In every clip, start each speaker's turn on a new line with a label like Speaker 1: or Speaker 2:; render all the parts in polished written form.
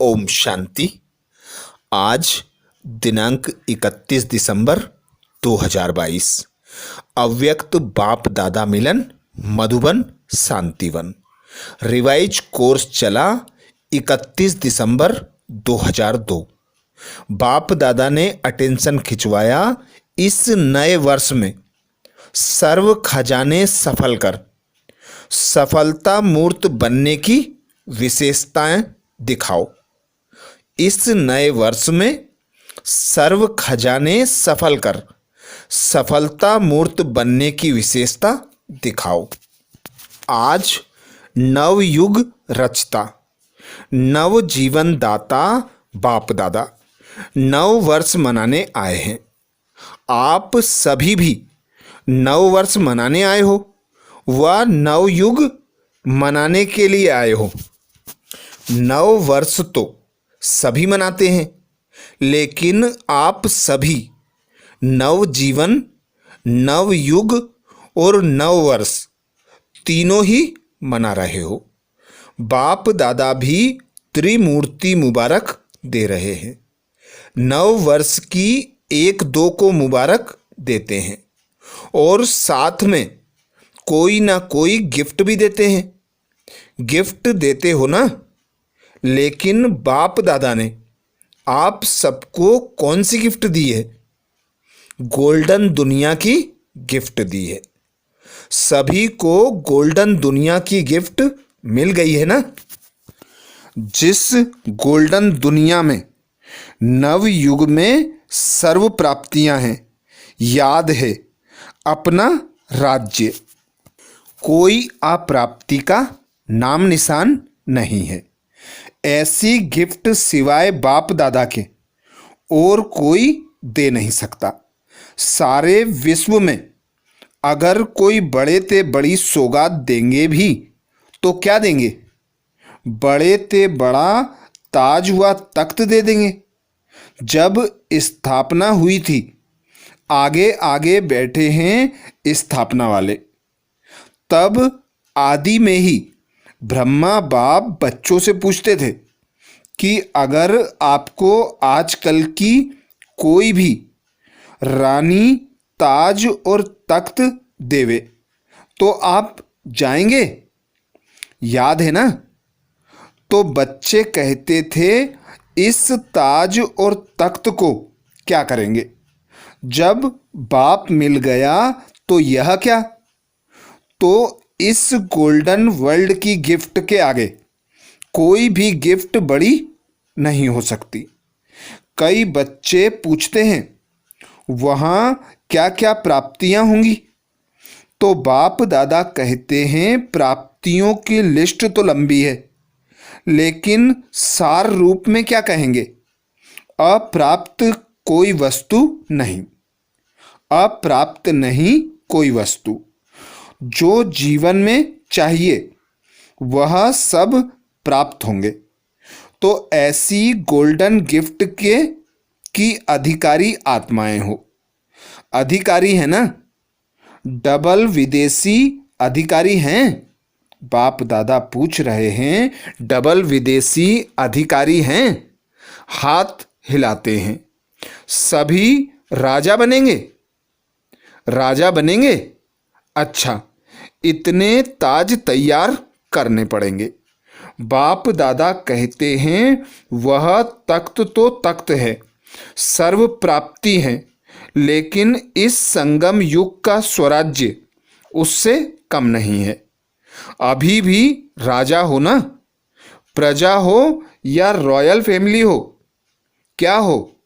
Speaker 1: ओम शांति। आज दिनांक 31 दिसंबर 2022। अव्यक्त बाप दादा मिलन मधुबन शांतिवन। रिवाइज कोर्स चला 31 दिसंबर 2002। बाप दादा ने अटेंशन खिंचवाया इस नए वर्ष में सर्व खजाने सफल कर सफलता मूर्त बनने की विशेषताएं दिखाओ। इस नए वर्ष में सर्व खजाने सफल कर सफलता मूर्त बनने की विशेषता दिखाओ। आज नव युग रचता नव जीवन दाता बाप दादा नव वर्ष मनाने आए हैं। आप सभी भी नव वर्ष मनाने आए हो व नव युग मनाने के लिए आए हो। नव वर्ष तो सभी मनाते हैं, लेकिन आप सभी नव जीवन, नव युग और नव वर्ष तीनों ही मना रहे हो। बाप दादा भी त्रिमूर्ति मुबारक दे रहे हैं। नव वर्ष की 1-2 को मुबारक देते हैं और साथ में कोई ना कोई गिफ्ट भी देते हैं। गिफ्ट देते हो ना, लेकिन बाप दादा ने आप सबको कौन सी गिफ्ट दी है? गोल्डन दुनिया की गिफ्ट दी है। सभी को गोल्डन दुनिया की गिफ्ट मिल गई है ना। जिस गोल्डन दुनिया में नव युग में सर्व प्राप्तियां हैं, याद है अपना राज्य, कोई अप्राप्ति का नाम निशान नहीं है। ऐसी गिफ्ट सिवाय बाप दादा के और कोई दे नहीं सकता। सारे विश्व में अगर कोई बड़े ते बड़ी सौगात देंगे भी तो क्या देंगे? बड़े ते बड़ा ताज व तख्त दे देंगे। जब स्थापना हुई थी, आगे आगे बैठे हैं स्थापना वाले, तब आदि में ही ब्रह्मा बाप बच्चों से पूछते थे कि अगर आपको आजकल की कोई भी रानी ताज और तख्त देवे तो आप जाएंगे? याद है ना? तो बच्चे कहते थे इस ताज और तख्त को क्या करेंगे? जब बाप मिल गया तो यह क्या? तो इस गोल्डन वर्ल्ड की गिफ्ट के आगे कोई भी गिफ्ट बड़ी नहीं हो सकती। कई बच्चे पूछते हैं वहाँ क्या क्या प्राप्तियां होंगी? तो बाप दादा कहते हैं प्राप्तियों की लिस्ट तो लंबी है, लेकिन सार रूप में क्या कहेंगे? अप्राप्त कोई वस्तु नहीं। अप्राप्त नहीं कोई वस्तु। जो जीवन में चाहिए वह सब प्राप्त होंगे। तो ऐसी गोल्डन गिफ्ट की अधिकारी आत्माएं हो। अधिकारी है ना? डबल विदेशी अधिकारी हैं? बाप दादा पूछ रहे हैं, डबल विदेशी अधिकारी हैं? हाथ हिलाते हैं। सभी राजा बनेंगे? राजा बनेंगे? अच्छा, इतने ताज तैयार करने पड़ेंगे। बाप दादा कहते हैं वह तख्त तो तख्त है, सर्व प्राप्ति है, लेकिन इस संगम युग का स्वराज्य उससे कम नहीं है। अभी भी राजा हो ना? प्रजा हो या रॉयल फैमिली हो? क्या हो?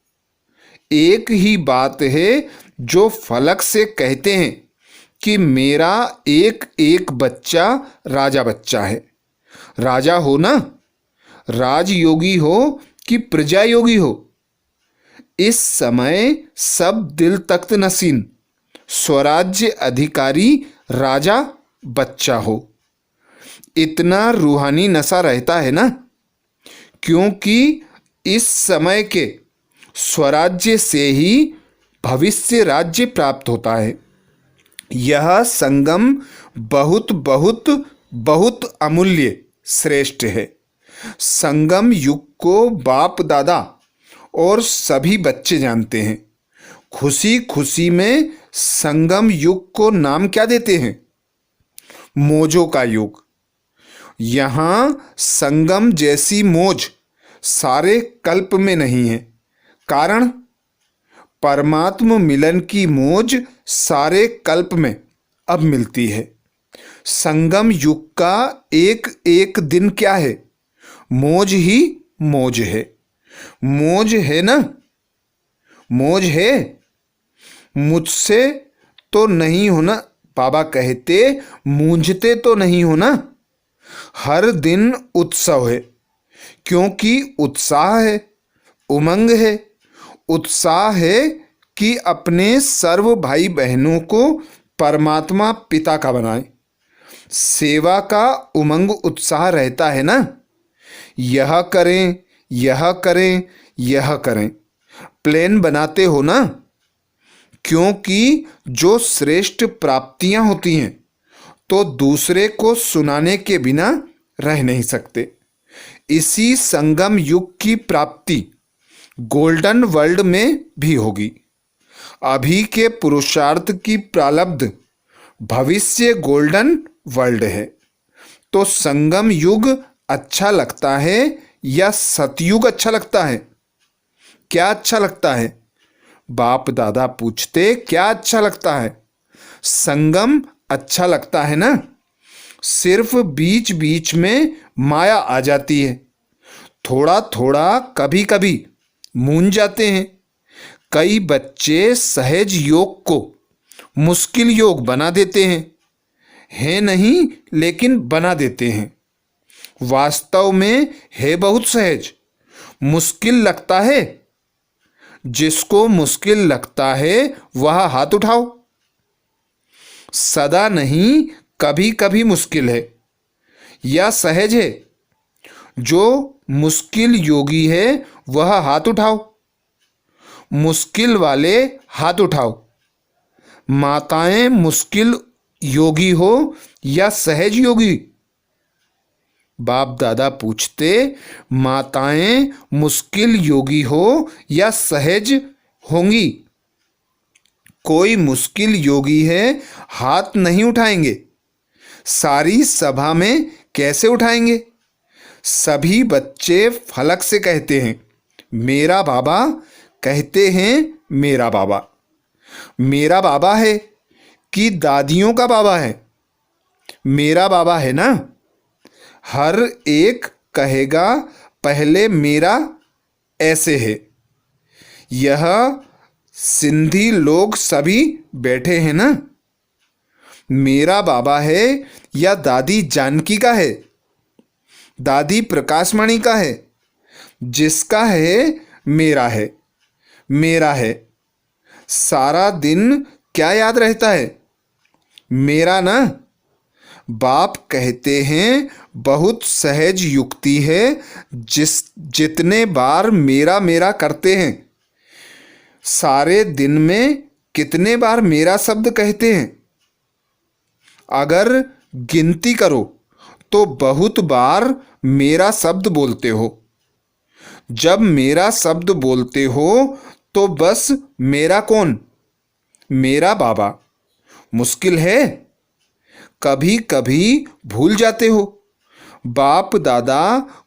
Speaker 1: एक ही बात है जो फलक से कहते हैं कि मेरा एक एक बच्चा राजा बच्चा है। राजा हो ना? राजयोगी हो कि प्रजा योगी हो? इस समय सब दिल तख्त नसीन, स्वराज्य अधिकारी राजा बच्चा हो। इतना रूहानी नशा रहता है ना, क्योंकि इस समय के स्वराज्य से ही भविष्य राज्य प्राप्त होता है। यह संगम बहुत बहुत बहुत अमूल्य श्रेष्ठ है। संगम युग को बाप दादा और सभी बच्चे जानते हैं। खुशी खुशी में संगम युग को नाम क्या देते हैं? मौजों का युग। यहाँ संगम जैसी मौज सारे कल्प में नहीं है। कारण, परमात्म मिलन की मौज सारे कल्प में अब मिलती है। संगम युग का एक एक दिन क्या है? मौज ही मौज है। मौज है ना? मौज है। मुझसे तो नहीं हो ना, बाबा कहते, मूंझते तो नहीं हो ना। हर दिन उत्सव है, क्योंकि उत्साह है, उमंग है। उत्साह है कि अपने सर्व भाई बहनों को परमात्मा पिता का बनाए। सेवा का उमंग उत्साह रहता है ना। यह करें, यह करें, यह करें। प्लान बनाते हो ना, क्योंकि जो श्रेष्ठ प्राप्तियां होती हैं तो दूसरे को सुनाने के बिना रह नहीं सकते। इसी संगम युग की प्राप्ति गोल्डन वर्ल्ड में भी होगी। अभी के पुरुषार्थ की प्रारब्ध भविष्य गोल्डन वर्ल्ड है। तो संगम युग अच्छा लगता है या सतयुग अच्छा लगता है? क्या अच्छा लगता है? बाप दादा पूछते, क्या अच्छा लगता है? संगम अच्छा लगता है ना। सिर्फ बीच बीच में माया आ जाती है, थोड़ा थोड़ा कभी कभी मूंझ जाते हैं। कई बच्चे सहज योग को मुश्किल योग बना देते हैं। है नहीं, लेकिन बना देते हैं। वास्तव में है बहुत सहज। मुश्किल लगता है? जिसको मुश्किल लगता है वह हाथ उठाओ। सदा नहीं, कभी कभी मुश्किल है या सहज है। जो मुश्किल योगी है वह हाथ उठाओ। मुश्किल वाले हाथ उठाओ। माताएं मुश्किल योगी हो या सहज योगी? बाप दादा पूछते, माताएं मुश्किल योगी हो या सहज होंगी? कोई मुश्किल योगी है, हाथ नहीं उठाएंगे। सारी सभा में कैसे उठाएंगे? सभी बच्चे फलक से कहते हैं मेरा बाबा, कहते हैं मेरा बाबा। मेरा बाबा है कि दादियों का बाबा है? मेरा बाबा है ना। हर एक कहेगा पहले मेरा ऐसे है। यह सिंधी लोग सभी बैठे हैं ना। मेरा बाबा है या दादी जानकी का है? दादी प्रकाशमणि का है? जिसका है मेरा है, मेरा है। सारा दिन क्या याद रहता है? मेरा ना। बाप कहते हैं बहुत सहज युक्ति है। जितने बार मेरा मेरा करते हैं, सारे दिन में कितने बार मेरा शब्द कहते हैं? अगर गिनती करो तो बहुत बार मेरा शब्द बोलते हो। जब मेरा शब्द बोलते हो तो बस मेरा कौन? मेरा बाबा। मुश्किल है? कभी कभी भूल जाते हो। बाप दादा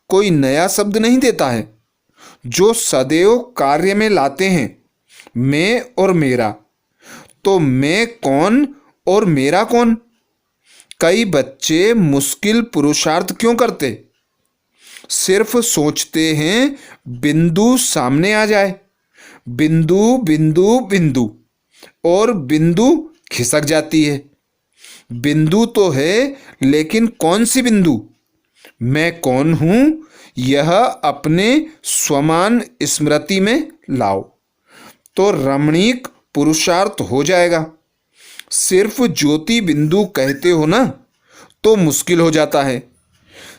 Speaker 1: कोई नया शब्द नहीं देता है। जो सदैव कार्य में लाते हैं मैं और मेरा। तो मैं कौन और मेरा कौन? कई बच्चे मुश्किल पुरुषार्थ क्यों करते? सिर्फ सोचते हैं बिंदु सामने आ जाए। बिंदु बिंदु बिंदु, और बिंदु खिसक जाती है। बिंदु तो है, लेकिन कौन सी बिंदु? मैं कौन हूं, यह अपने स्वमान स्मृति में लाओ तो रमणीक पुरुषार्थ हो जाएगा। सिर्फ ज्योति बिंदु कहते हो ना तो मुश्किल हो जाता है।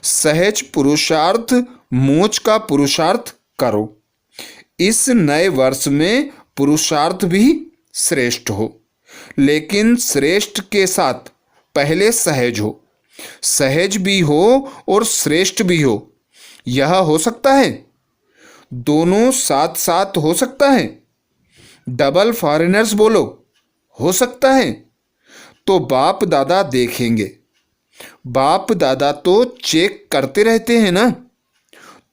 Speaker 1: सहज पुरुषार्थ, मोक्ष का पुरुषार्थ करो। इस नए वर्ष में पुरुषार्थ भी श्रेष्ठ हो, लेकिन श्रेष्ठ के साथ पहले सहज हो। सहज भी हो और श्रेष्ठ भी हो। यह हो सकता है? दोनों साथ साथ हो सकता है? डबल फॉरेनर्स बोलो, हो सकता है? तो बाप दादा देखेंगे। बाप दादा तो चेक करते रहते हैं ना।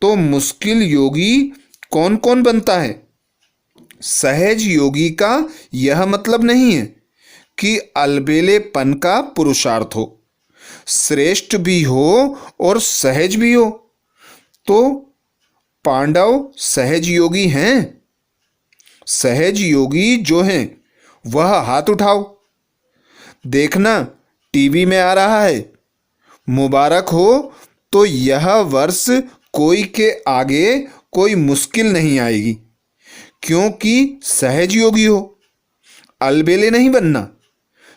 Speaker 1: तो मुश्किल योगी कौन कौन बनता है? सहज योगी का यह मतलब नहीं है कि अलबेलेपन का पुरुषार्थ हो, श्रेष्ठ भी हो और सहज भी हो। तो पांडव सहज योगी हैं? सहज योगी जो हैं वह हाथ उठाओ। देखना टीवी में आ रहा है। मुबारक हो। तो यह वर्ष कोई के आगे कोई मुश्किल नहीं आएगी, क्योंकि सहज योगी हो। अलबेले नहीं बनना।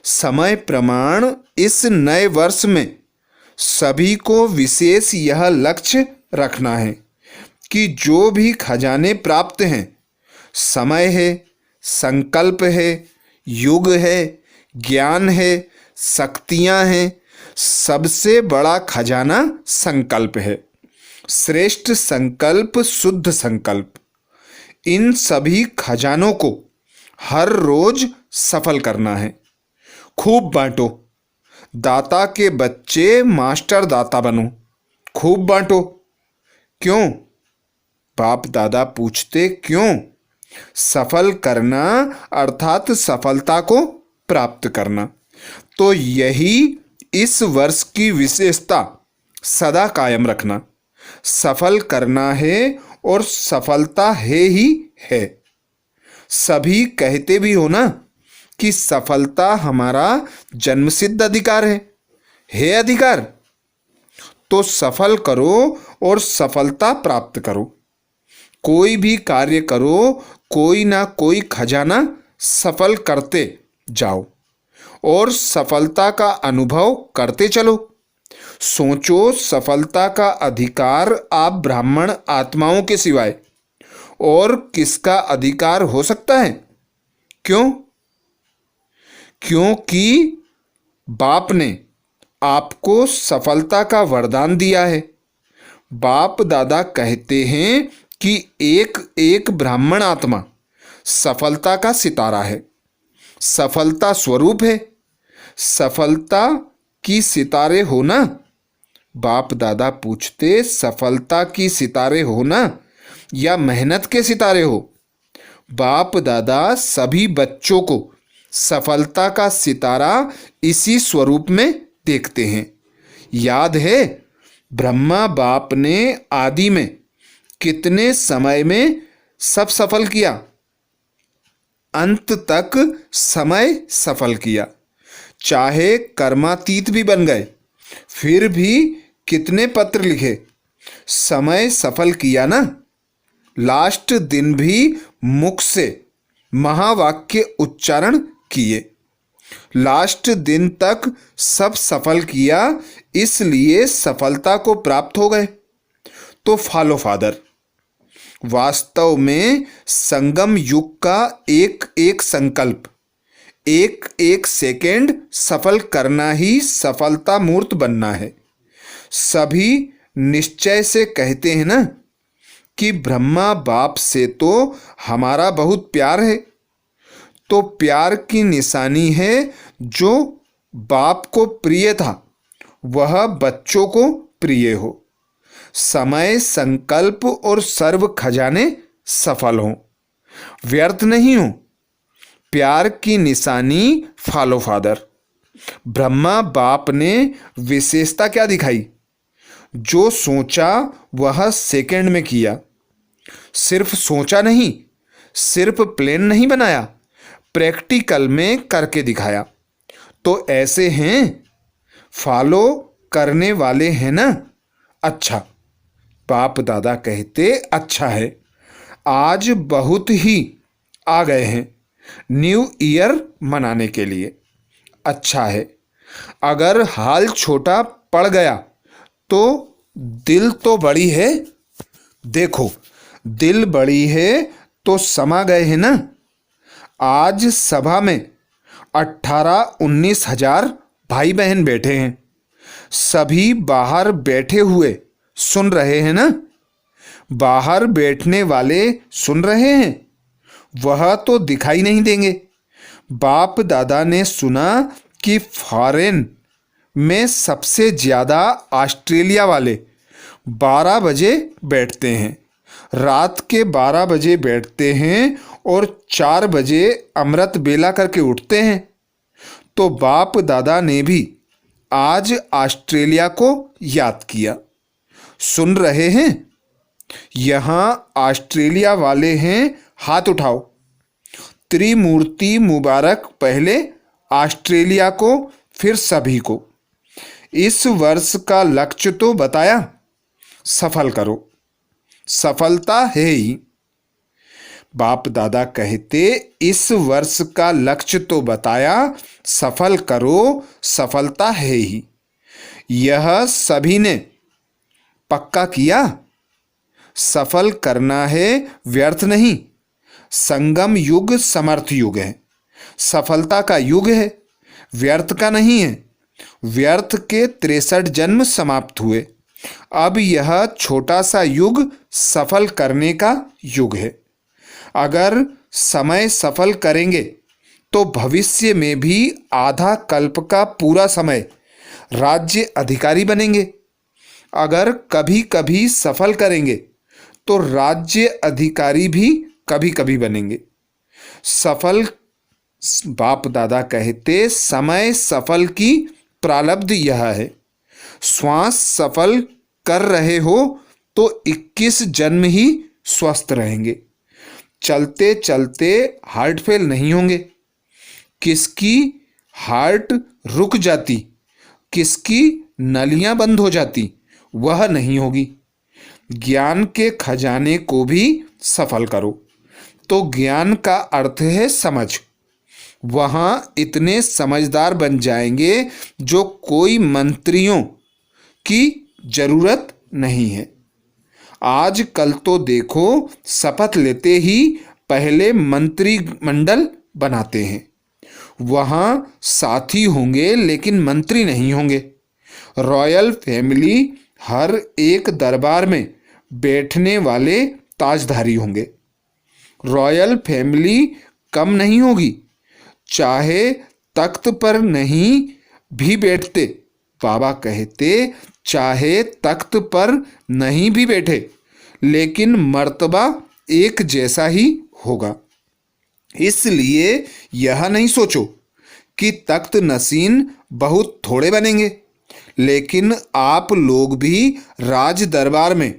Speaker 1: समय प्रमाण इस नए वर्ष में सभी को विशेष यह लक्ष्य रखना है कि जो भी खजाने प्राप्त हैं, समय है, संकल्प है, युग है, ज्ञान है, शक्तियां हैं, सबसे बड़ा खजाना संकल्प है। श्रेष्ठ संकल्प, शुद्ध संकल्प। इन सभी खजानों को हर रोज सफल करना है। खूब बांटो। दाता के बच्चे मास्टर दाता बनो। खूब बांटो। क्यों? बाप दादा पूछते क्यों? सफल करना अर्थात सफलता को प्राप्त करना। तो यही इस वर्ष की विशेषता सदा कायम रखना। सफल करना है और सफलता है ही है। सभी कहते भी हो ना कि सफलता हमारा जन्मसिद्ध अधिकार है अधिकार। तो सफल करो और सफलता प्राप्त करो। कोई भी कार्य करो, कोई ना कोई खजाना सफल करते जाओ और सफलता का अनुभव करते चलो। सोचो, सफलता का अधिकार आप ब्राह्मण आत्माओं के सिवाय और किसका अधिकार हो सकता है? क्यों? क्योंकि बाप ने आपको सफलता का वरदान दिया है। बाप दादा कहते हैं कि एक एक ब्राह्मण आत्मा सफलता का सितारा है, सफलता स्वरूप है। सफलता की सितारे हो ना? बाप दादा पूछते सफलता की सितारे हो ना या मेहनत के सितारे हो? बाप दादा सभी बच्चों को सफलता का सितारा इसी स्वरूप में देखते हैं। याद है ब्रह्मा बाप ने आदि में कितने समय में सब सफल किया? अंत तक समय सफल किया। चाहे कर्मातीत भी बन गए, फिर भी कितने पत्र लिखे, समय सफल किया ना। लास्ट दिन भी मुख से महावाक्य उच्चारण किए। लास्ट दिन तक सब सफल किया, इसलिए सफलता को प्राप्त हो गए। तो फॉलो फादर। वास्तव में संगम युग का एक एक संकल्प, एक एक सेकेंड सफल करना ही सफलता मूर्त बनना है। सभी निश्चय से कहते हैं ना कि ब्रह्मा बाप से तो हमारा बहुत प्यार है। तो प्यार की निशानी है जो बाप को प्रिय था वह बच्चों को प्रिय हो। समय, संकल्प और सर्व खजाने सफल हों, व्यर्थ नहीं हो। प्यार की निशानी फॉलो फादर। ब्रह्मा बाप ने विशेषता क्या दिखाई? जो सोचा वह सेकंड में किया। सिर्फ सोचा नहीं, सिर्फ प्लान नहीं बनाया, प्रैक्टिकल में करके दिखाया। तो ऐसे हैं, फॉलो करने वाले हैं ना। अच्छा, बाप दादा कहते अच्छा है। आज बहुत ही आ गए हैं न्यू ईयर मनाने के लिए। अच्छा है। अगर हाल छोटा पड़ गया तो दिल तो बड़ी है। देखो, दिल बड़ी है तो समा गए हैं ना। आज सभा में 18-19 हजार भाई बहन बैठे हैं। सभी बाहर बैठे हुए सुन रहे हैं ना? बाहर बैठने वाले सुन रहे हैं, वह तो दिखाई नहीं देंगे। बाप दादा ने सुना कि फॉरेन में सबसे ज़्यादा ऑस्ट्रेलिया वाले 12 बजे बैठते हैं, रात के 12 बजे बैठते हैं और 4 बजे अमृत बेला करके उठते हैं। तो बाप दादा ने भी आज ऑस्ट्रेलिया को याद किया। सुन रहे हैं? यहाँ ऑस्ट्रेलिया वाले हैं, हाथ उठाओ। त्रिमूर्ति मुबारक, पहले ऑस्ट्रेलिया को, फिर सभी को। इस वर्ष का लक्ष्य तो बताया, सफल करो। सफलता है ही। बाप दादा कहते, इस वर्ष का लक्ष्य तो बताया, सफल करो, सफलता है ही। यह सभी ने पक्का किया। सफल करना है, व्यर्थ नहीं। संगम युग समर्थ युग है, सफलता का युग है, व्यर्थ का नहीं है। व्यर्थ के 63 जन्म समाप्त हुए। अब यह छोटा सा युग सफल करने का युग है। अगर समय सफल करेंगे तो भविष्य में भी आधा कल्प का पूरा समय राज्य अधिकारी बनेंगे। अगर कभी कभी सफल करेंगे तो राज्य अधिकारी भी कभी कभी बनेंगे। सफल, बाप दादा कहते, समय सफल की प्रारब्ध यह है। श्वास सफल कर रहे हो तो 21 जन्म ही स्वस्थ रहेंगे। चलते चलते हार्ट फेल नहीं होंगे। किसकी हार्ट रुक जाती, किसकी नलियां बंद हो जाती, वह नहीं होगी। ज्ञान के खजाने को भी सफल करो। तो ज्ञान का अर्थ है समझ। वहाँ इतने समझदार बन जाएंगे जो कोई मंत्रियों की जरूरत नहीं है। आज कल तो देखो, शपथ लेते ही पहले मंत्रिमंडल बनाते हैं। वहाँ साथी होंगे लेकिन मंत्री नहीं होंगे। रॉयल फैमिली हर एक दरबार में बैठने वाले ताजधारी होंगे। रॉयल फैमिली कम नहीं होगी, चाहे तख्त पर नहीं भी बैठते। बाबा कहते, चाहे तख्त पर नहीं भी बैठे लेकिन मर्तबा एक जैसा ही होगा। इसलिए यह नहीं सोचो कि तख्त नसीन बहुत थोड़े बनेंगे, लेकिन आप लोग भी राज दरबार में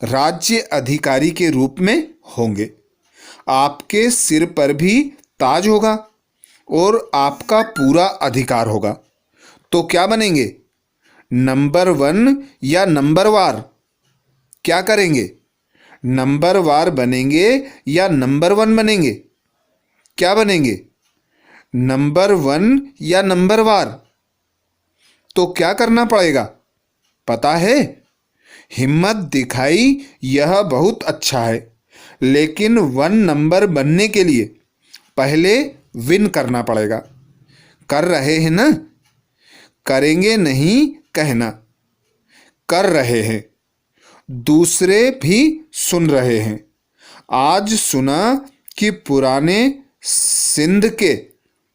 Speaker 1: राज्य अधिकारी के रूप में होंगे। आपके सिर पर भी ताज होगा और आपका पूरा अधिकार होगा। तो क्या बनेंगे? नंबर 1 या नंबर वार? क्या करेंगे? नंबर वार बनेंगे या नंबर 1 बनेंगे? क्या बनेंगे? नंबर 1 या नंबर वार? तो क्या करना पड़ेगा पता है? हिम्मत दिखाई, यह बहुत अच्छा है, लेकिन 1 नंबर बनने के लिए पहले विन करना पड़ेगा। कर रहे हैं ना? करेंगे नहीं कहना, कर रहे हैं। दूसरे भी सुन रहे हैं। आज सुना कि पुराने सिंध के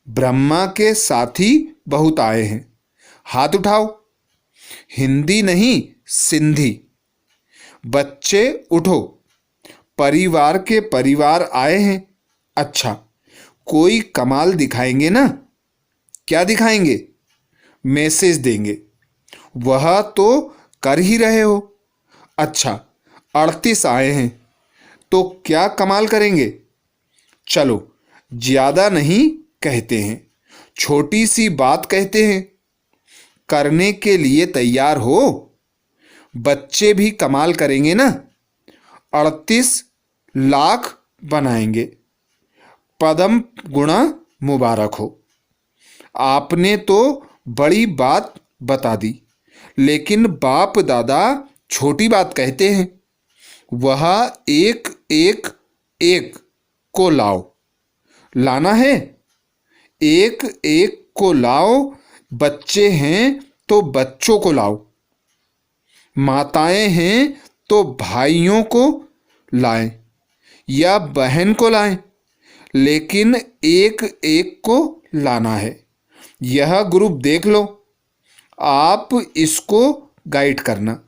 Speaker 1: ब्रह्मा के साथी बहुत आए हैं, हाथ उठाओ। हिंदी नहीं, सिंधी। बच्चे उठो, परिवार के परिवार आए हैं। अच्छा, कोई कमाल दिखाएंगे ना? क्या दिखाएंगे? मैसेज देंगे। वह तो कर ही रहे हो। अच्छा, 38 आए हैं तो क्या कमाल करेंगे? चलो, ज़्यादा नहीं कहते हैं, छोटी सी बात कहते हैं। करने के लिए तैयार हो? बच्चे भी कमाल करेंगे ना? 38 लाख बनाएंगे। पदम गुणा मुबारक हो। आपने तो बड़ी बात बता दी, लेकिन बाप दादा छोटी बात कहते हैं। वह एक एक एक को लाओ। लाना है? एक एक को लाओ। बच्चे हैं तो बच्चों को लाओ।
Speaker 2: माताएं हैं तो भाइयों को लाएं या बहन को लाएं, लेकिन एक एक को लाना है। यह ग्रुप देख लो, आप इसको गाइड करना,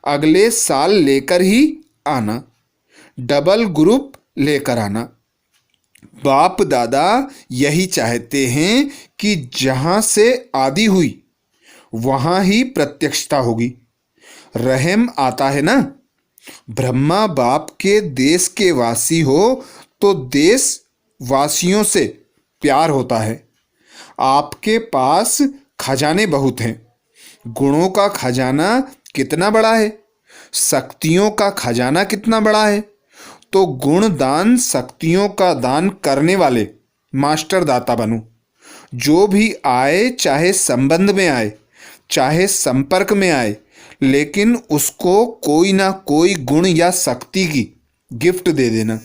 Speaker 2: अगले साल लेकर ही आना, डबल ग्रुप लेकर आना। बाप दादा यही चाहते हैं कि जहाँ से आदि हुई वहाँ ही प्रत्यक्षता होगी। रहम आता है ना, ब्रह्मा बाप के देश के वासी हो तो देश वासियों से प्यार होता है। आपके पास खजाने बहुत हैं, गुणों का खजाना कितना बड़ा है, शक्तियों का खजाना कितना बड़ा है। तो गुण दान शक्तियों का दान करने वाले मास्टर दाता बनो। जो भी आए, चाहे संबंध में आए चाहे संपर्क में आए, लेकिन उसको कोई ना कोई गुण या शक्ति की गिफ्ट दे देना।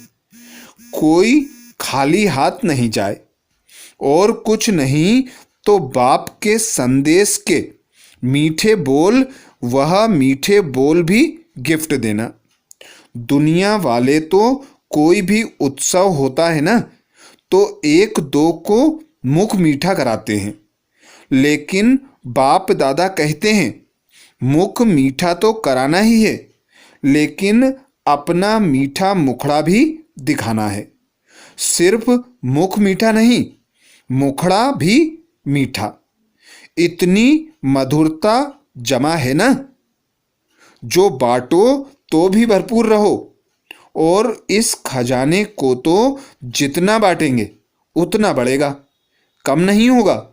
Speaker 2: कोई खाली हाथ नहीं जाए, और कुछ नहीं तो बाप के संदेश के मीठे बोल, वह मीठे बोल भी गिफ्ट देना। दुनिया वाले तो कोई भी उत्सव होता है ना, तो एक दो को मुख मीठा कराते हैं, लेकिन बाप दादा कहते हैं मुख मीठा तो कराना ही है, लेकिन अपना मीठा मुखड़ा भी दिखाना है। सिर्फ मुख मीठा नहीं, मुखड़ा भी मीठा। इतनी मधुरता जमा है ना, जो बांटो तो भी भरपूर रहो, और इस खजाने को तो जितना बांटेंगे उतना बढ़ेगा, कम नहीं होगा।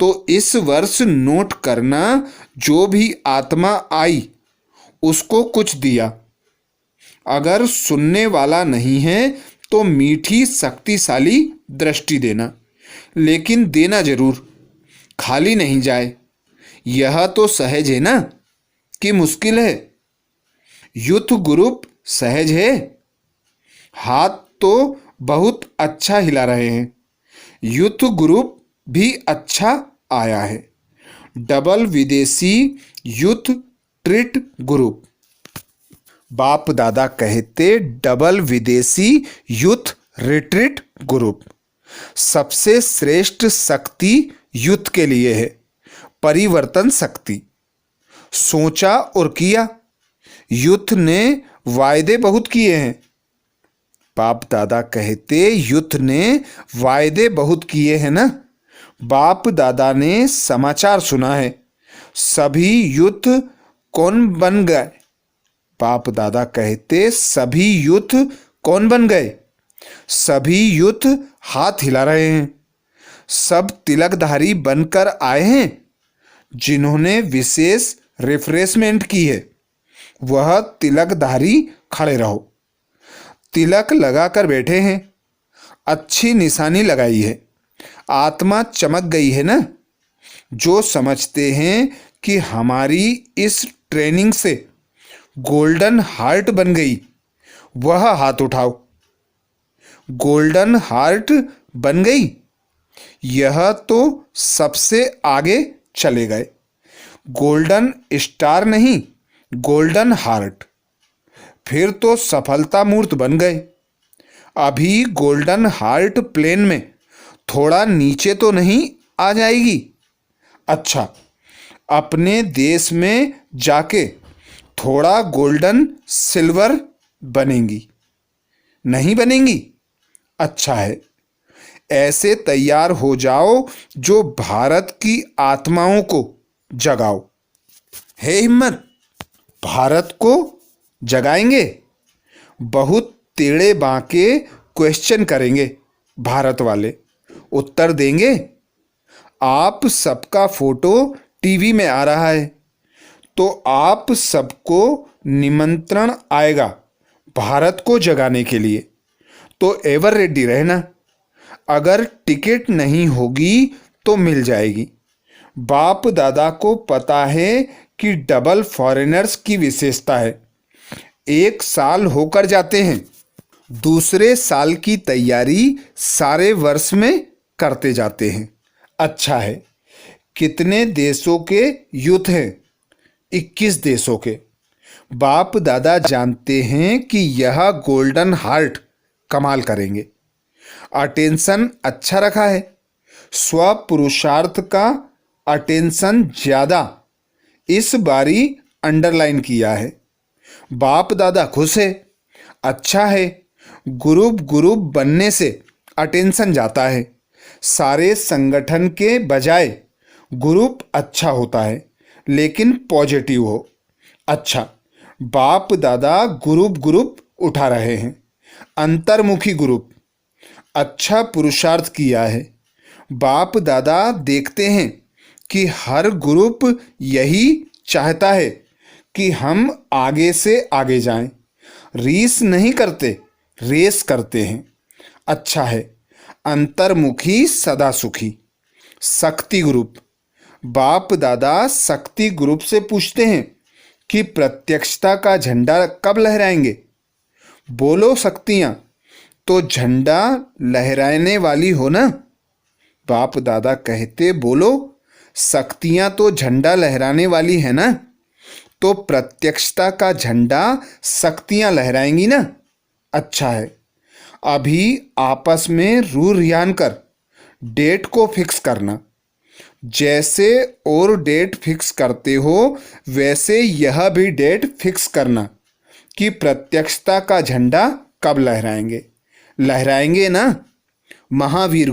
Speaker 2: तो इस वर्ष नोट करना, जो भी आत्मा आई उसको कुछ दिया। अगर सुनने वाला नहीं है तो मीठी शक्तिशाली दृष्टि देना, लेकिन देना जरूर, खाली नहीं जाए। यह तो सहज है ना कि मुश्किल है? यूथ ग्रुप सहज है? हाथ तो बहुत अच्छा हिला रहे हैं। यूथ ग्रुप भी अच्छा आया है। डबल विदेशी यूथ ट्रीट ग्रुप। बाप दादा कहते डबल विदेशी यूथ रिट्रीट ग्रुप सबसे श्रेष्ठ शक्ति यूथ के लिए है, परिवर्तन शक्ति। सोचा और किया, यूथ ने वायदे बहुत किए हैं। बाप दादा कहते यूथ ने वायदे बहुत किए हैं ना। बाप दादा ने समाचार सुना है, सभी यूथ कौन बन गए? बाप दादा कहते सभी यूथ कौन बन गए? सभी यूथ हाथ हिला रहे हैं। सब तिलकधारी बनकर आए हैं। जिन्होंने विशेष रिफ्रेशमेंट की है वह तिलकधारी खड़े रहो। तिलक लगाकर बैठे हैं, अच्छी निशानी लगाई है, आत्मा चमक गई है ना। जो समझते हैं कि हमारी इस ट्रेनिंग से गोल्डन हार्ट बन गई, वह हाथ उठाओ। गोल्डन हार्ट बन गई, यह तो सबसे आगे चले गए। गोल्डन स्टार नहीं, गोल्डन हार्ट। फिर तो सफलता मूर्त बन गए। अभी गोल्डन हार्ट प्लेन में थोड़ा नीचे तो नहीं आ जाएगी? अच्छा, अपने देश में जाके थोड़ा गोल्डन सिल्वर बनेंगी? नहीं बनेंगी? अच्छा है, ऐसे तैयार हो जाओ जो भारत की आत्माओं को जगाओ। है हिम्मत? भारत को जगाएंगे। बहुत टेढ़े बांके क्वेश्चन करेंगे भारत वाले, उत्तर देंगे। आप सबका फोटो टीवी में आ रहा है, तो आप सबको निमंत्रण आएगा भारत को जगाने के लिए, तो एवर रेडी रहना। अगर टिकट नहीं होगी तो मिल जाएगी। बाप दादा को पता है कि डबल फॉरेनर्स की विशेषता है, एक साल होकर जाते हैं, दूसरे साल की तैयारी सारे वर्ष में करते जाते हैं। अच्छा है, कितने देशों के यूथ हैं? 21 देशों के। बाप दादा जानते हैं कि यह गोल्डन हार्ट कमाल करेंगे। अटेंशन अच्छा रखा है। स्व पुरुषार्थ का अटेंशन ज़्यादा इस बारी अंडरलाइन किया है। बाप दादा खुश है। अच्छा है। ग्रुप बनने से अटेंशन जाता है। सारे संगठन के बजाय ग्रुप अच्छा होता है, लेकिन पॉजिटिव हो। अच्छा, बाप दादा ग्रुप उठा रहे हैं। अंतर्मुखी ग्रुप अच्छा पुरुषार्थ किया है। बाप दादा देखते हैं कि हर ग्रुप यही चाहता है कि हम आगे से आगे जाएं। रीस नहीं करते, रेस करते हैं। अच्छा है। अंतर्मुखी सदा सुखी। शक्ति ग्रुप बाप दादा शक्ति ग्रुप से पूछते हैं कि प्रत्यक्षता का झंडा कब लहराएंगे। बोलो शक्तियाँ, तो झंडा लहराने वाली हो ना। बाप दादा कहते, बोलो शक्तियाँ तो झंडा लहराने वाली है ना, तो प्रत्यक्षता का झंडा शक्तियाँ लहराएंगी ना। अच्छा है। अभी आपस में रू रियान कर डेट को फिक्स करना। जैसे और डेट फिक्स करते हो वैसे यह भी डेट फिक्स करना कि प्रत्यक्षता का झंडा कब लहराएंगे। लहराएंगे ना। महावीर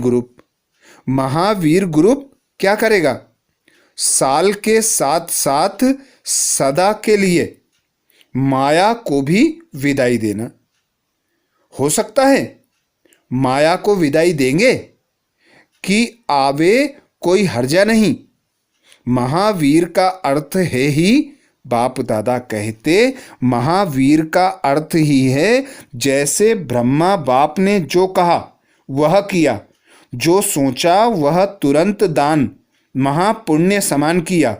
Speaker 2: ग्रुप क्या करेगा? साल के साथ साथ सदा के लिए माया को भी विदाई देना। हो सकता है माया को विदाई देंगे कि आवे, कोई हर्जा नहीं। महावीर का अर्थ है ही, बाप दादा कहते, महावीर का अर्थ ही है जैसे ब्रह्मा बाप ने जो कहा वह किया, जो सोचा वह तुरंत दान महापुण्य समान किया।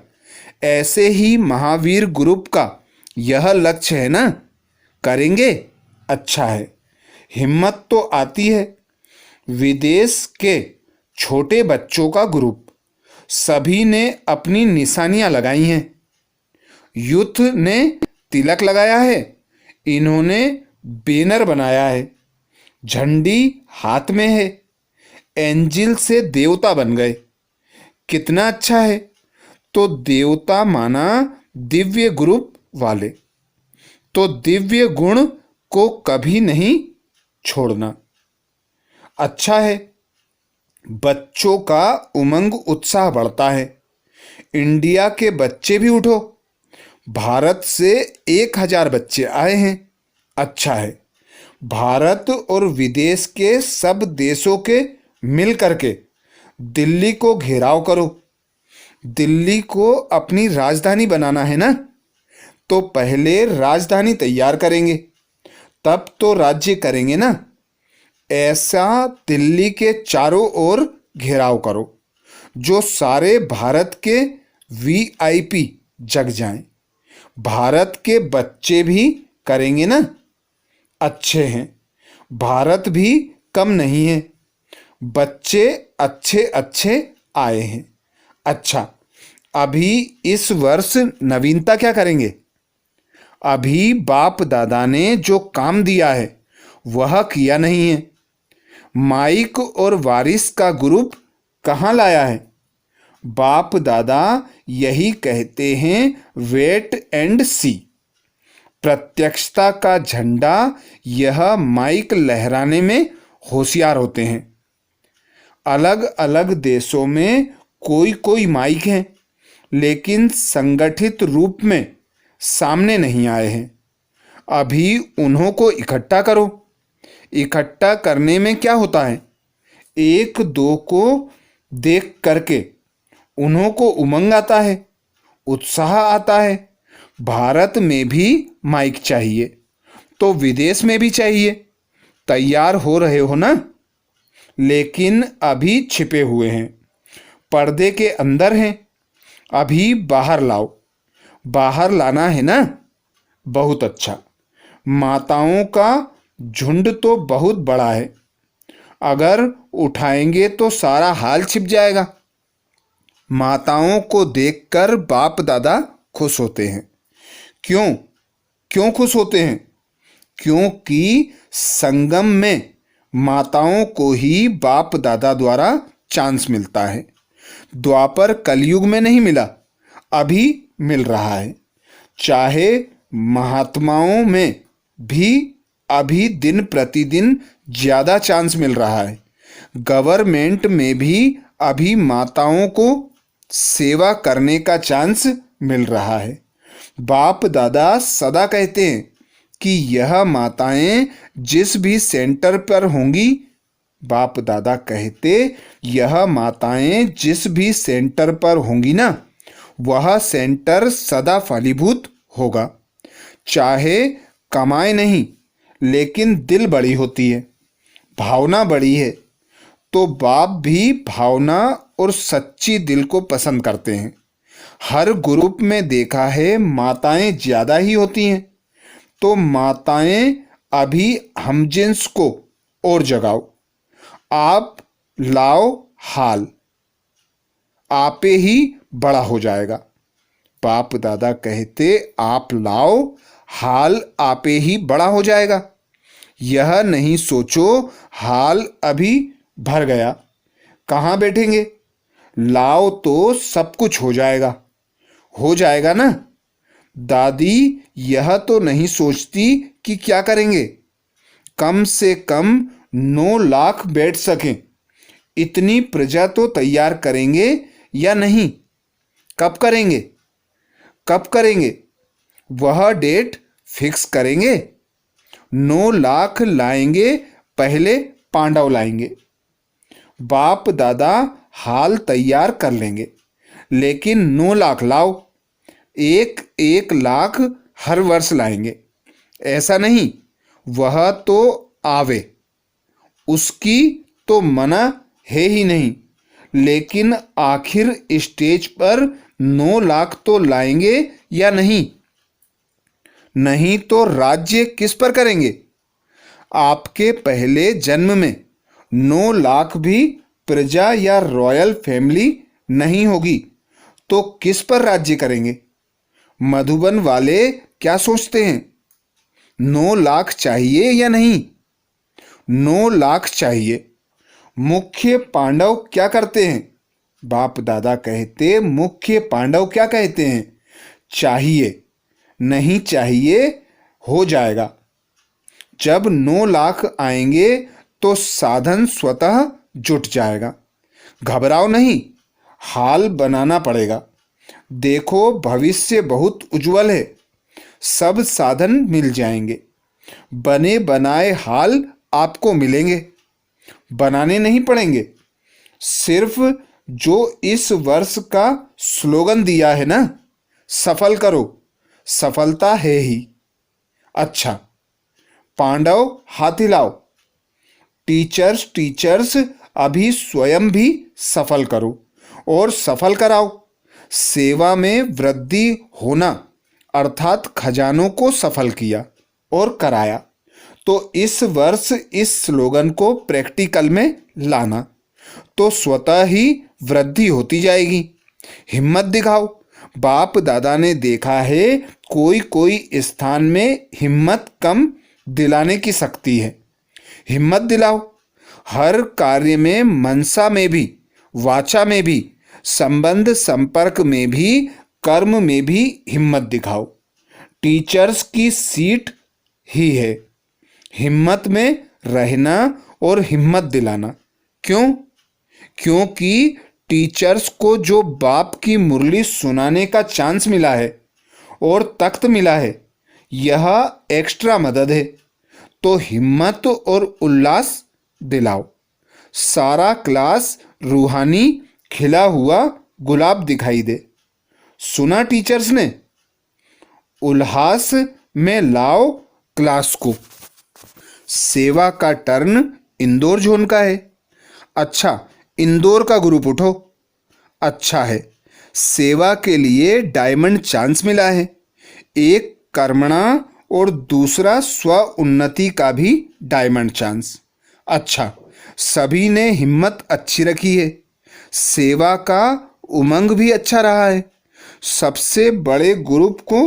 Speaker 2: ऐसे ही महावीर ग्रुप का यह लक्ष्य है ना। करेंगे। अच्छा है। हिम्मत तो आती है। विदेश के छोटे बच्चों का ग्रुप सभी ने अपनी निशानियां लगाई हैं। यूथ ने तिलक लगाया है। इन्होंने बैनर बनाया है। झंडी हाथ में है। एंजिल से देवता बन गए। कितना अच्छा है। तो देवता माना दिव्य ग्रुप वाले, तो दिव्य गुण को कभी नहीं छोड़ना। अच्छा है। बच्चों का उमंग उत्साह बढ़ता है। इंडिया के बच्चे भी उठो। भारत से 1000 बच्चे आए हैं। अच्छा है। भारत और विदेश के सब देशों के मिल करके दिल्ली को घेराव करो। दिल्ली को अपनी राजधानी बनाना है ना, तो पहले राजधानी तैयार करेंगे, तब तो राज्य करेंगे ना। ऐसा दिल्ली के चारों ओर घेराव करो जो सारे भारत के वीआईपी जग जाएं। भारत के बच्चे भी करेंगे ना। अच्छे हैं। भारत भी कम नहीं है। बच्चे अच्छे अच्छे आए हैं। अच्छा, अभी इस वर्ष नवीनता क्या करेंगे? अभी बाप दादा ने जो काम दिया है वह किया नहीं है। माइक और वारिस का ग्रुप कहाँ लाया है? बाप दादा यही कहते हैं, वेट एंड सी। प्रत्यक्षता का झंडा यह माइक लहराने में होशियार होते हैं। अलग अलग देशों में कोई कोई माइक हैं, लेकिन संगठित रूप में सामने नहीं आए हैं। अभी उन्हों को इकट्ठा करो। इकट्ठा करने में क्या होता है? एक दो को देख करके उन्हों को उमंग आता है, उत्साह आता है। भारत में भी माइक चाहिए तो विदेश में भी चाहिए। तैयार हो रहे हो ना? लेकिन अभी छिपे हुए हैं, पर्दे के अंदर हैं। अभी बाहर लाओ। बाहर लाना है ना। बहुत अच्छा। माताओं का झुंड तो बहुत बड़ा है। अगर उठाएंगे तो सारा हाल छिप जाएगा। माताओं को देखकर बाप दादा खुश होते हैं। क्यों क्यों खुश होते हैं? क्योंकि संगम में माताओं को ही बाप दादा द्वारा चांस मिलता है। द्वापर कलयुग में नहीं मिला, अभी मिल रहा है। चाहे महात्माओं में भी अभी दिन प्रतिदिन ज़्यादा चांस मिल रहा है। गवर्नमेंट में भी अभी माताओं को सेवा करने का चांस मिल रहा है। बाप दादा सदा कहते हैं कि यह माताएं जिस भी सेंटर पर होंगी, बाप दादा कहते यह माताएं जिस भी सेंटर पर होंगी ना, वह सेंटर सदा फलीभूत होगा। चाहे कमाए नहीं, लेकिन दिल बड़ी होती है, भावना बड़ी है, तो बाप भी भावना और सच्ची दिल को पसंद करते हैं। हर ग्रुप में देखा है माताएं ज़्यादा ही होती हैं, तो माताएं अभी हमजिन्स को और जगाओ। आप लाओ हाल, आपे ही बड़ा हो जाएगा। बाप दादा कहते आप लाओ हाल, आपे ही बड़ा हो जाएगा। यह नहीं सोचो हाल अभी भर गया, कहाँ बैठेंगे। लाओ तो सब कुछ हो जाएगा ना। दादी यह तो नहीं सोचती कि क्या करेंगे, कम से कम 9 लाख बैठ सकें, इतनी प्रजा तो तैयार करेंगे या नहीं। कब करेंगे वह डेट फिक्स करेंगे। 9 लाख लाएंगे, पहले पांडव लाएंगे। बाप दादा हाल तैयार कर लेंगे, लेकिन 9 लाख लाओ। 1 लाख हर वर्ष लाएंगे, ऐसा नहीं। वह तो आवे, उसकी तो मना है ही नहीं, लेकिन आखिर स्टेज पर 9 लाख तो लाएंगे या नहीं। नहीं तो राज्य किस पर करेंगे। आपके पहले जन्म में 9 लाख भी प्रजा या रॉयल फैमिली नहीं होगी, तो किस पर राज्य करेंगे। मधुबन वाले क्या सोचते हैं, 9 लाख चाहिए या नहीं। 9 लाख चाहिए। मुख्य पांडव क्या करते हैं। बाप दादा कहते मुख्य पांडव क्या कहते हैं, चाहिए नहीं चाहिए, हो जाएगा। जब 9 लाख आएंगे तो साधन स्वतः जुट जाएगा। घबराओ नहीं, हाल बनाना पड़ेगा। देखो भविष्य बहुत उज्जवल है, सब साधन मिल जाएंगे। बने बनाए हाल आपको मिलेंगे, बनाने नहीं पड़ेंगे। सिर्फ जो इस वर्ष का स्लोगन दिया है ना, सफल करो, सफलता है ही। अच्छा, पांडव हाथ हिलाओ। टीचर्स अभी स्वयं भी सफल करो और सफल कराओ। सेवा में वृद्धि होना अर्थात खजानों को सफल किया और कराया। तो इस वर्ष इस स्लोगन को प्रैक्टिकल में लाना, तो स्वतः ही वृद्धि होती जाएगी। हिम्मत दिखाओ। बाप दादा ने देखा है कोई स्थान में हिम्मत कम दिलाने की शक्ति है। हिम्मत दिलाओ। हर कार्य में, मनसा में भी, वाचा में भी, संबंध संपर्क में भी, कर्म में भी हिम्मत दिखाओ। टीचर्स की सीट ही है हिम्मत में रहना और हिम्मत दिलाना। क्यों? क्योंकि टीचर्स को जो बाप की मुरली सुनाने का चांस मिला है और तख्त मिला है, यह एक्स्ट्रा मदद है। तो हिम्मत और उल्लास दिलाओ। सारा क्लास रूहानी खिला हुआ गुलाब दिखाई दे। सुना टीचर्स ने? उल्लास में लाओ क्लास को। सेवा का टर्न इंदौर जोन का है। अच्छा, इंदौर का ग्रुप उठो। अच्छा है, सेवा के लिए डायमंड चांस मिला है। एक कर्मणा और दूसरा स्व उन्नति का भी डायमंड चांस। अच्छा, सभी ने हिम्मत अच्छी रखी है। सेवा का उमंग भी अच्छा रहा है। सबसे बड़े ग्रुप को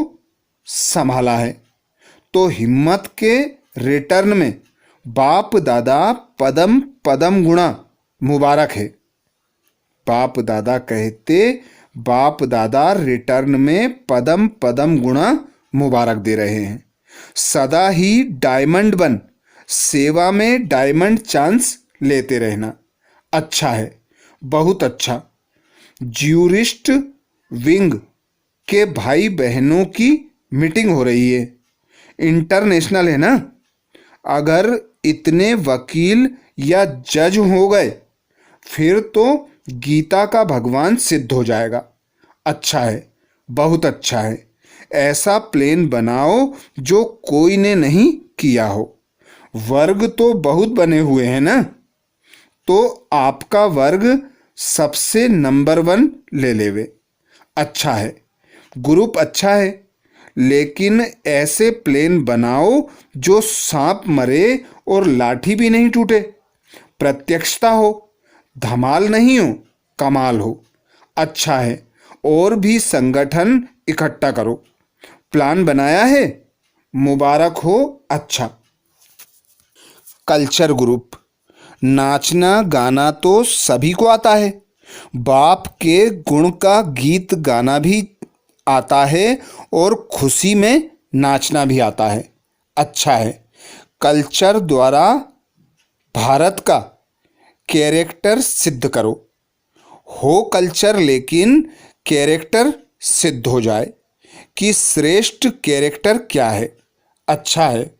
Speaker 2: संभाला है। तो हिम्मत के रिटर्न में बाप दादा पदम पदम गुणा मुबारक है। बाप दादा कहते बाप दादा रिटर्न में पदम पदम गुणा मुबारक दे रहे हैं। सदा ही डायमंड बन सेवा में डायमंड चांस लेते रहना। अच्छा है, बहुत अच्छा। ज्यूरिस्ट विंग के भाई बहनों की मीटिंग हो रही है। इंटरनेशनल है ना। अगर इतने वकील या जज हो गए फिर तो गीता का भगवान सिद्ध हो जाएगा। अच्छा है, बहुत अच्छा है। ऐसा प्लेन बनाओ जो कोई ने नहीं किया हो। वर्ग तो बहुत बने हुए हैं ना, तो आपका वर्ग सबसे नंबर 1 ले लेवे। अच्छा है, ग्रुप अच्छा है, लेकिन ऐसे प्लेन बनाओ जो सांप मरे और लाठी भी नहीं टूटे। प्रत्यक्षता हो, धमाल नहीं हो, कमाल हो। अच्छा है, और भी संगठन इकट्ठा करो। प्लान बनाया है, मुबारक हो। अच्छा। Culture group. नाचना गाना तो सभी को आता है। बाप के गुण का गीत गाना भी आता है और खुशी में नाचना भी आता है। अच्छा है, कल्चर द्वारा भारत का कैरेक्टर सिद्ध करो। हो कल्चर लेकिन कैरेक्टर सिद्ध हो जाए कि श्रेष्ठ कैरेक्टर क्या है। अच्छा है,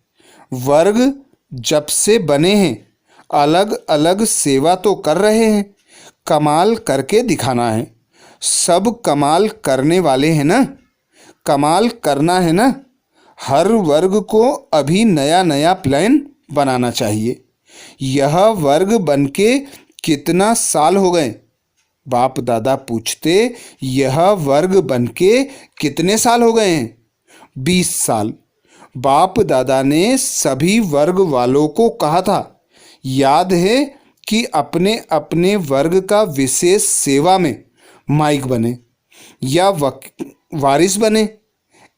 Speaker 2: वर्ग जब से बने हैं अलग अलग सेवा तो कर रहे हैं, कमाल करके दिखाना है। सब कमाल करने वाले हैं ना, कमाल करना है ना। हर वर्ग को अभी नया नया प्लान बनाना चाहिए। यह वर्ग बनके कितना साल हो गए? बाप दादा पूछते, यह वर्ग बनके कितने साल हो गए हैं? 20 साल। बाप दादा ने सभी वर्ग वालों को कहा था, याद है कि अपने अपने वर्ग का विशेष सेवा में माइक बने या वारिस बने,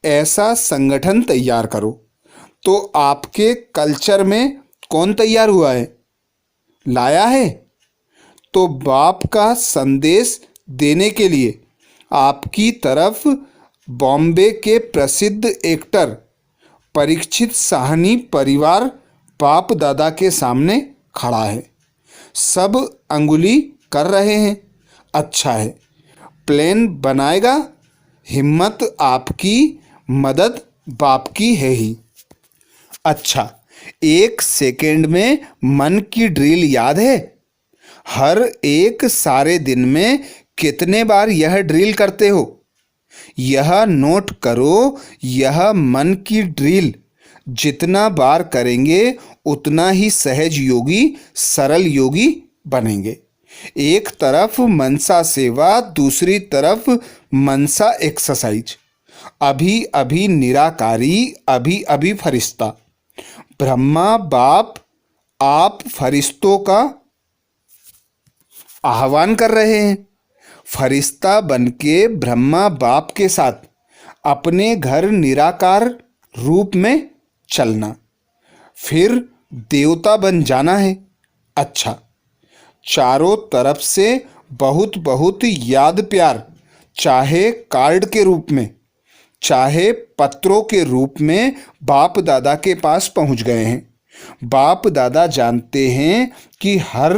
Speaker 2: ऐसा संगठन तैयार करो। तो आपके कल्चर में कौन तैयार हुआ है? लाया है? तो बाप का संदेश देने के लिए आपकी तरफ बॉम्बे के प्रसिद्ध एक्टर परीक्षित साहनी परिवार बाप दादा के सामने खड़ा है। सब अंगुली कर रहे हैं। अच्छा है, प्लान बनाएगा। हिम्मत आपकी, मदद बाप की है ही। अच्छा, 1 सेकेंड में मन की ड्रिल याद है? हर एक सारे दिन में कितने बार यह ड्रिल करते हो? यह नोट करो। यह मन की ड्रिल जितना बार करेंगे उतना ही सहज योगी, सरल योगी बनेंगे। एक तरफ मनसा सेवा, दूसरी तरफ मनसा एक्सरसाइज। अभी अभी निराकारी, अभी अभी फरिश्ता। ब्रह्मा बाप आप फरिश्तों का आह्वान कर रहे हैं। फरिश्ता बनके ब्रह्मा बाप के साथ अपने घर निराकार रूप में चलना, फिर देवता बन जाना है। अच्छा, चारों तरफ से बहुत बहुत याद प्यार, चाहे कार्ड के रूप में चाहे पत्रों के रूप में बाप दादा के पास पहुंच गए हैं। बाप दादा जानते हैं कि हर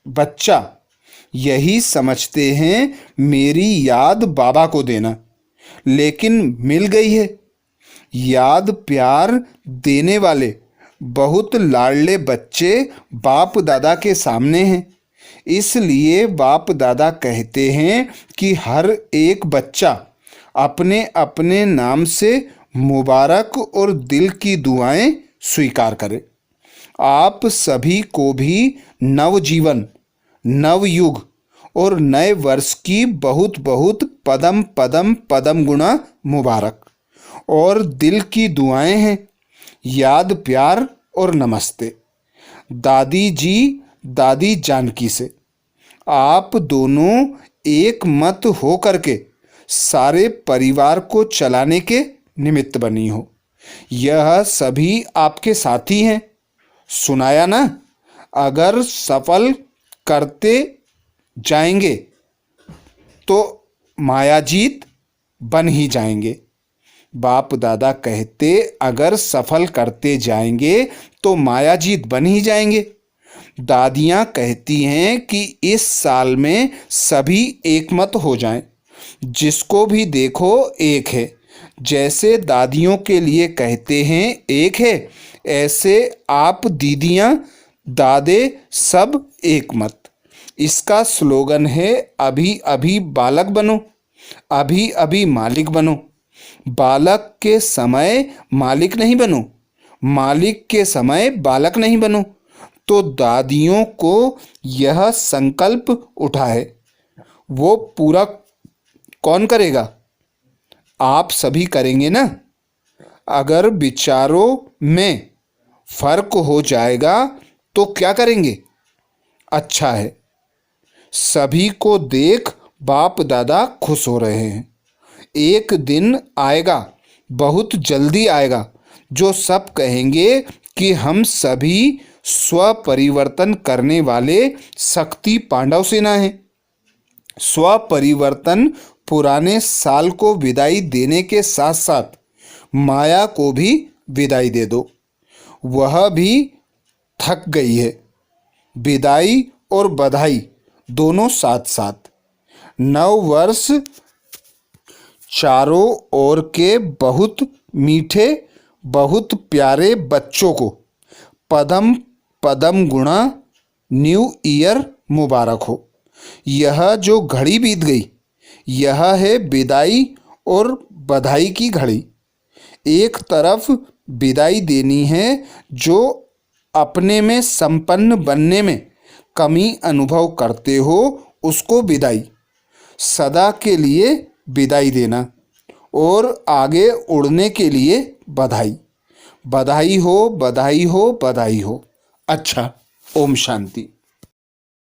Speaker 2: बच्चा यही समझते हैं मेरी याद बाबा को देना, लेकिन मिल गई है। याद प्यार देने वाले बहुत लाडले बच्चे बाप दादा के सामने हैं। इसलिए बाप दादा कहते हैं कि हर एक बच्चा अपने अपने नाम से मुबारक और दिल की दुआएं स्वीकार करे। आप सभी को भी नवजीवन, नवयुग और नए वर्ष की बहुत बहुत पदम पदम पदम गुणा मुबारक और दिल की दुआएं हैं। याद प्यार और नमस्ते। दादी जी, दादी जानकी से आप दोनों एक मत हो करके सारे परिवार को चलाने के निमित्त बनी हो। यह सभी आपके साथी हैं। सुनाया ना? अगर सफल करते जाएंगे तो मायाजीत बन ही जाएंगे। बाप दादा कहते अगर सफल करते जाएंगे तो मायाजीत बन ही जाएंगे। दादियाँ कहती हैं कि इस साल में सभी एकमत हो जाएं, जिसको भी देखो एक है। जैसे दादियों के लिए कहते हैं एक है, ऐसे आप दीदियाँ दादे सब एकमत। इसका स्लोगन है अभी अभी बालक बनो, अभी अभी मालिक बनो। बालक के समय मालिक नहीं बनो, मालिक के समय बालक नहीं बनो। तो दादियों को यह संकल्प उठा है, वो पूरा कौन करेगा? आप सभी करेंगे ना? अगर विचारों में फर्क हो जाएगा तो क्या करेंगे? अच्छा है, सभी को देख बाप दादा खुश हो रहे हैं। एक दिन आएगा, बहुत जल्दी आएगा, जो सब कहेंगे कि हम सभी स्वपरिवर्तन करने वाले शक्ति पांडव सेना हैं। स्वपरिवर्तन पुराने साल को विदाई देने के साथ साथ माया को भी विदाई दे दो। वह भी थक गई है। विदाई और बधाई दोनों साथ साथ। नव वर्ष चारों ओर के बहुत मीठे, बहुत प्यारे बच्चों को पदम पदम गुणा न्यू ईयर मुबारक हो। यह जो घड़ी बीत गई, यह है विदाई और बधाई की घड़ी। एक तरफ विदाई देनी है, जो अपने में संपन्न बनने में कमी अनुभव करते हो, उसको विदाई, सदा के लिए विदाई देना, और आगे उड़ने के लिए बधाई। बधाई हो, बधाई हो, बधाई हो। अच्छा, ओम शांति।